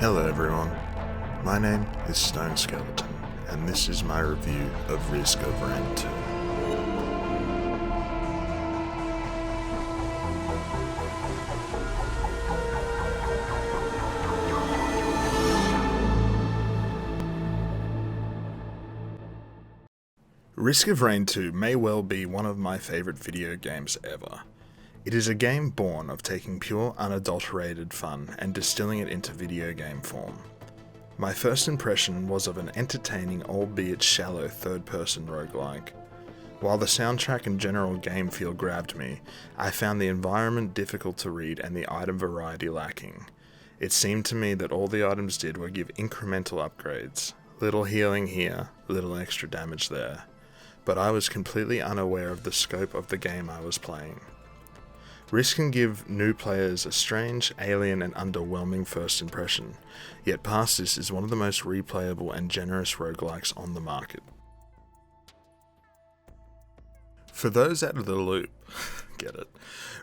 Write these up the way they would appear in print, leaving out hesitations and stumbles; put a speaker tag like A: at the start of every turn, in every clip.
A: Hello everyone, my name is Stone Skeleton, and this is my review of Risk of Rain 2. Risk of Rain 2 may well be one of my favourite video games ever. It is a game born of taking pure, unadulterated fun and distilling it into video game form. My first impression was of an entertaining, albeit shallow, third-person roguelike. While the soundtrack and general game feel grabbed me, I found the environment difficult to read and the item variety lacking. It seemed to me that all the items did were give incremental upgrades. Little healing here, little extra damage there. But I was completely unaware of the scope of the game I was playing. Risk can give new players a strange, alien and underwhelming first impression, yet past this is one of the most replayable and generous roguelikes on the market. For those out of the loop, get it,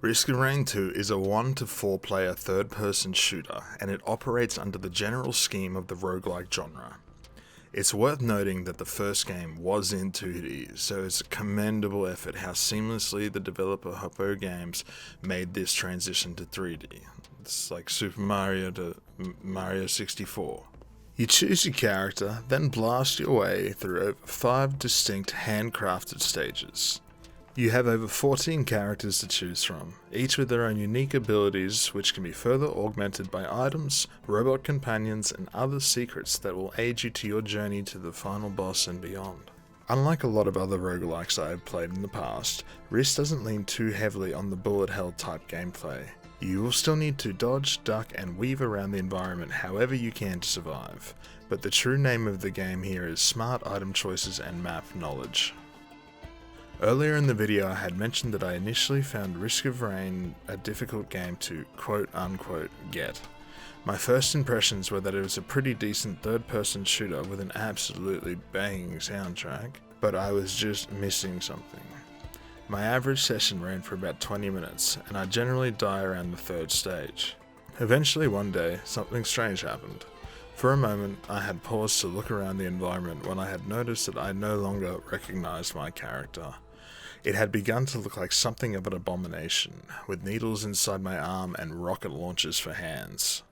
A: Risk of Rain 2 is a 1 to 4 player third-person shooter, and it operates under the general scheme of the roguelike genre. It's worth noting that the first game was in 2D, so it's a commendable effort how seamlessly the developer Hoppo Games made this transition to 3D. It's like Super Mario to Mario 64. You choose your character, then blast your way through over 5 distinct handcrafted stages. You have over 14 characters to choose from, each with their own unique abilities which can be further augmented by items, robot companions and other secrets that will aid you to your journey to the final boss and beyond. Unlike a lot of other roguelikes I have played in the past, Risk doesn't lean too heavily on the bullet hell type gameplay. You will still need to dodge, duck and weave around the environment however you can to survive, but the true name of the game here is smart item choices and map knowledge. Earlier in the video I had mentioned that I initially found Risk of Rain a difficult game to quote-unquote get. My first impressions were that it was a pretty decent third-person shooter with an absolutely banging soundtrack, but I was just missing something. My average session ran for about 20 minutes, and I generally die around the third stage. Eventually one day, something strange happened. For a moment, I had paused to look around the environment when I had noticed that I no longer recognized my character. It had begun to look like something of an abomination, with needles inside my arm and rocket launchers for hands.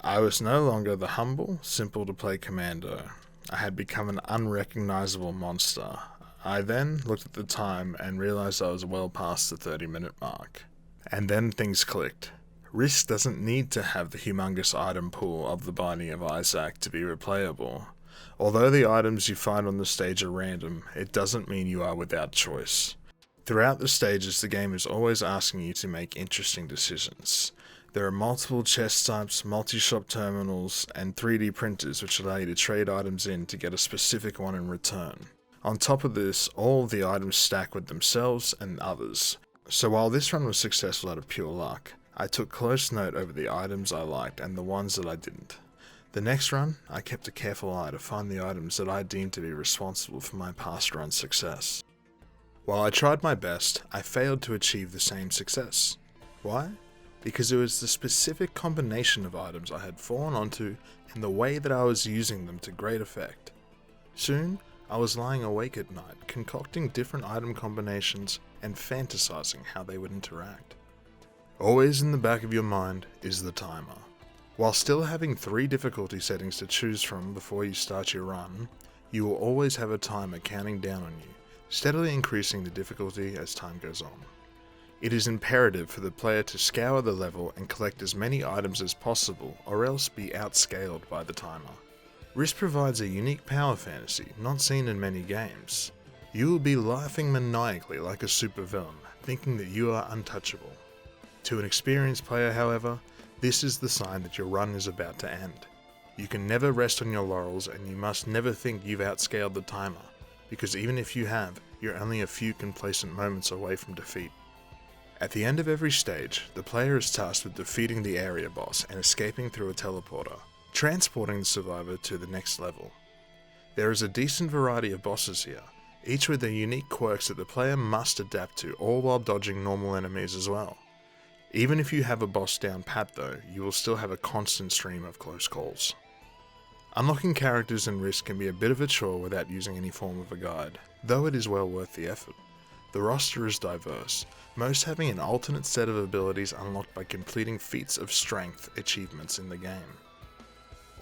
A: I was no longer the humble, simple-to-play commando. I had become an unrecognizable monster. I then looked at the time and realized I was well past the 30-minute mark. And then things clicked. Risk doesn't need to have the humongous item pool of the Binding of Isaac to be replayable. Although the items you find on the stage are random, it doesn't mean you are without choice. Throughout the stages, the game is always asking you to make interesting decisions. There are multiple chest types, multi-shop terminals, and 3D printers which allow you to trade items in to get a specific one in return. On top of this, all of the items stack with themselves and others. So while this run was successful out of pure luck, I took close note over the items I liked and the ones that I didn't. The next run, I kept a careful eye to find the items that I deemed to be responsible for my past run's success. While I tried my best, I failed to achieve the same success. Why? Because it was the specific combination of items I had fallen onto and the way that I was using them to great effect. Soon, I was lying awake at night, concocting different item combinations and fantasizing how they would interact. Always in the back of your mind is the timer. While still having 3 difficulty settings to choose from before you start your run, you will always have a timer counting down on you, steadily increasing the difficulty as time goes on. It is imperative for the player to scour the level and collect as many items as possible or else be outscaled by the timer. Risk provides a unique power fantasy not seen in many games. You will be laughing maniacally like a supervillain, thinking that you are untouchable. To an experienced player, however, this is the sign that your run is about to end. You can never rest on your laurels and you must never think you've outscaled the timer, because even if you have, you're only a few complacent moments away from defeat. At the end of every stage, the player is tasked with defeating the area boss and escaping through a teleporter, transporting the survivor to the next level. There is a decent variety of bosses here, each with their unique quirks that the player must adapt to, all while dodging normal enemies as well. Even if you have a boss down pat though, you will still have a constant stream of close calls. Unlocking characters and Risk can be a bit of a chore without using any form of a guide, though it is well worth the effort. The roster is diverse, most having an alternate set of abilities unlocked by completing feats of strength achievements in the game.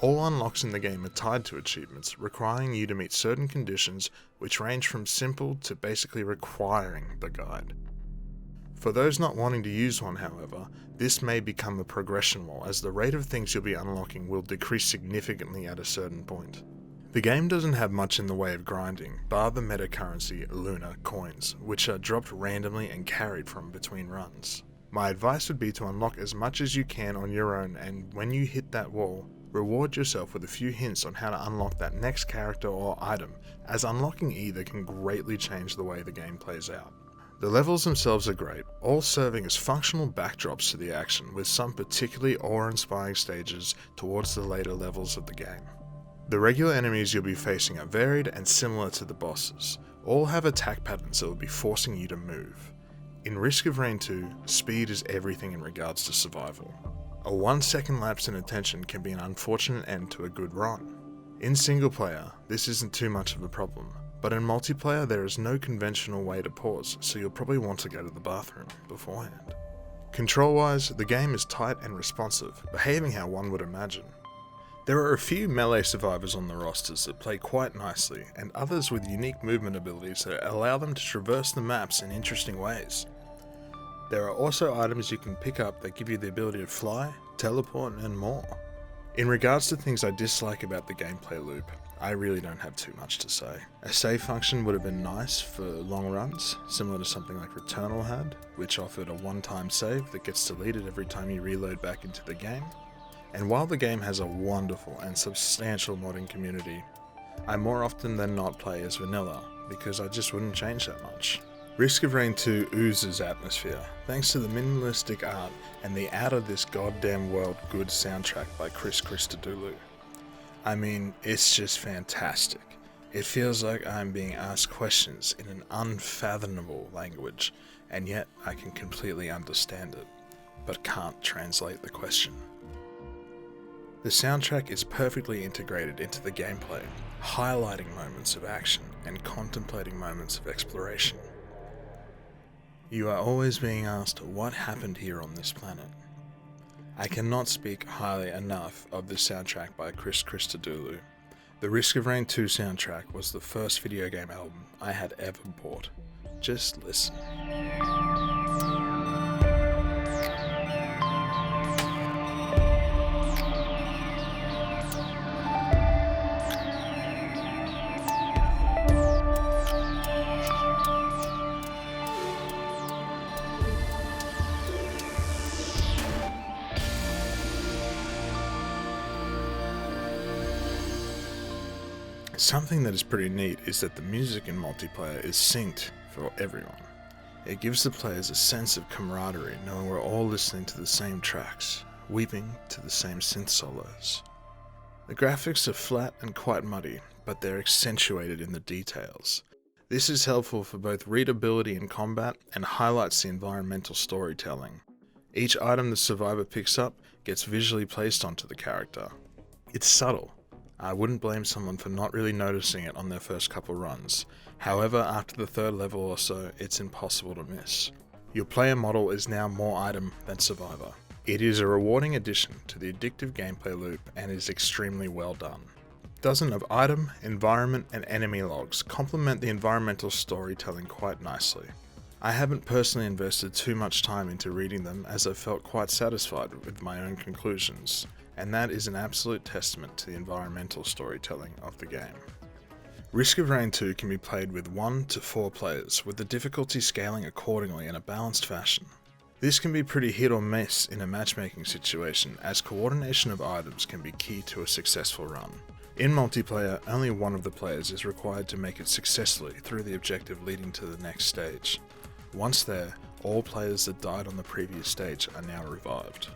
A: All unlocks in the game are tied to achievements, requiring you to meet certain conditions which range from simple to basically requiring the guide. For those not wanting to use one, however, this may become a progression wall as the rate of things you'll be unlocking will decrease significantly at a certain point. The game doesn't have much in the way of grinding, bar the meta currency Luna coins, which are dropped randomly and carried from between runs. My advice would be to unlock as much as you can on your own, and when you hit that wall, reward yourself with a few hints on how to unlock that next character or item, as unlocking either can greatly change the way the game plays out. The levels themselves are great, all serving as functional backdrops to the action, with some particularly awe-inspiring stages towards the later levels of the game. The regular enemies you'll be facing are varied and similar to the bosses. All have attack patterns that will be forcing you to move. In Risk of Rain 2, speed is everything in regards to survival. A 1 second lapse in attention can be an unfortunate end to a good run. In single player, this isn't too much of a problem, but in multiplayer there is no conventional way to pause, so you'll probably want to go to the bathroom beforehand. Control-wise, the game is tight and responsive, behaving how one would imagine. There are a few melee survivors on the rosters that play quite nicely, and others with unique movement abilities that allow them to traverse the maps in interesting ways. There are also items you can pick up that give you the ability to fly, teleport, and more. In regards to things I dislike about the gameplay loop, I really don't have too much to say. A save function would have been nice for long runs, similar to something like Returnal had, which offered a one-time save that gets deleted every time you reload back into the game. And while the game has a wonderful and substantial modding community, I more often than not play as vanilla, because I just wouldn't change that much. Risk of Rain 2 oozes atmosphere, thanks to the minimalistic art and the out of this goddamn world good soundtrack by Chris Christodoulou. I mean, it's just fantastic. It feels like I'm being asked questions in an unfathomable language, and yet I can completely understand it, but can't translate the question. The soundtrack is perfectly integrated into the gameplay, highlighting moments of action and contemplating moments of exploration. You are always being asked what happened here on this planet. I cannot speak highly enough of the soundtrack by Chris Christodoulou. The Risk of Rain 2 soundtrack was the first video game album I had ever bought. Just listen. Something that is pretty neat is that the music in multiplayer is synced for everyone. It gives the players a sense of camaraderie, knowing we're all listening to the same tracks, weeping to the same synth solos. The graphics are flat and quite muddy, but they're accentuated in the details. This is helpful for both readability in combat and highlights the environmental storytelling. Each item the survivor picks up gets visually placed onto the character. It's subtle. I wouldn't blame someone for not really noticing it on their first couple runs. However, after the third level or so, it's impossible to miss. Your player model is now more item than survivor. It is a rewarding addition to the addictive gameplay loop and is extremely well done. Dozens of item, environment, and enemy logs complement the environmental storytelling quite nicely. I haven't personally invested too much time into reading them as I felt quite satisfied with my own conclusions, and that is an absolute testament to the environmental storytelling of the game. Risk of Rain 2 can be played with 1 to 4 players, with the difficulty scaling accordingly in a balanced fashion. This can be pretty hit or miss in a matchmaking situation, as coordination of items can be key to a successful run. In multiplayer, only one of the players is required to make it successfully through the objective leading to the next stage. Once there, all players that died on the previous stage are now revived.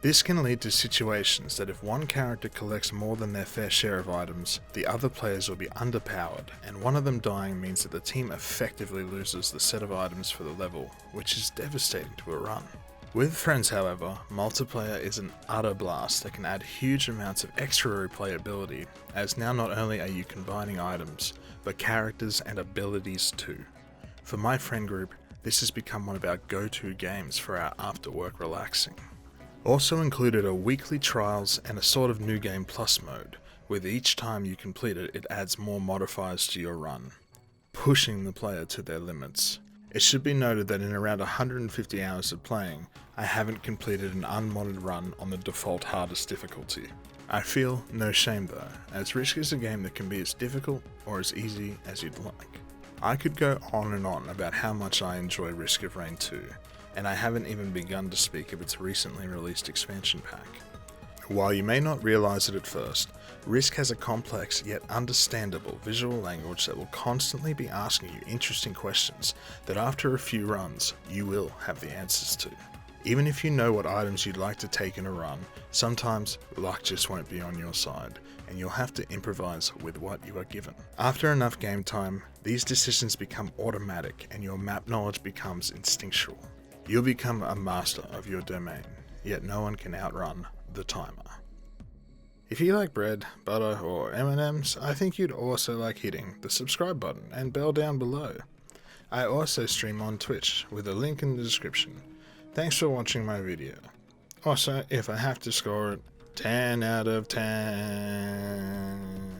A: This can lead to situations that if one character collects more than their fair share of items, the other players will be underpowered, and one of them dying means that the team effectively loses the set of items for the level, which is devastating to a run. With friends, however, multiplayer is an utter blast that can add huge amounts of extra replayability, as now not only are you combining items, but characters and abilities too. For my friend group, this has become one of our go-to games for our after-work relaxing. Also included are weekly trials and a sort of new game plus mode. With each time you complete it, it adds more modifiers to your run, pushing the player to their limits. It should be noted that in around 150 hours of playing, I haven't completed an unmodded run on the default hardest difficulty. I feel no shame though, as Risk is a game that can be as difficult or as easy as you'd like. I could go on and on about how much I enjoy Risk of Rain 2, and I haven't even begun to speak of its recently released expansion pack. While you may not realise it at first, Risk has a complex yet understandable visual language that will constantly be asking you interesting questions that after a few runs, you will have the answers to. Even if you know what items you'd like to take in a run, sometimes luck just won't be on your side, and you'll have to improvise with what you are given. After enough game time, these decisions become automatic and your map knowledge becomes instinctual. You'll become a master of your domain, yet no one can outrun the timer. If you like bread, butter, or M&Ms, I think you'd also like hitting the subscribe button and bell down below. I also stream on Twitch with a link in the description. Thanks for watching my video. Also, if I have to score it, 10 out of 10.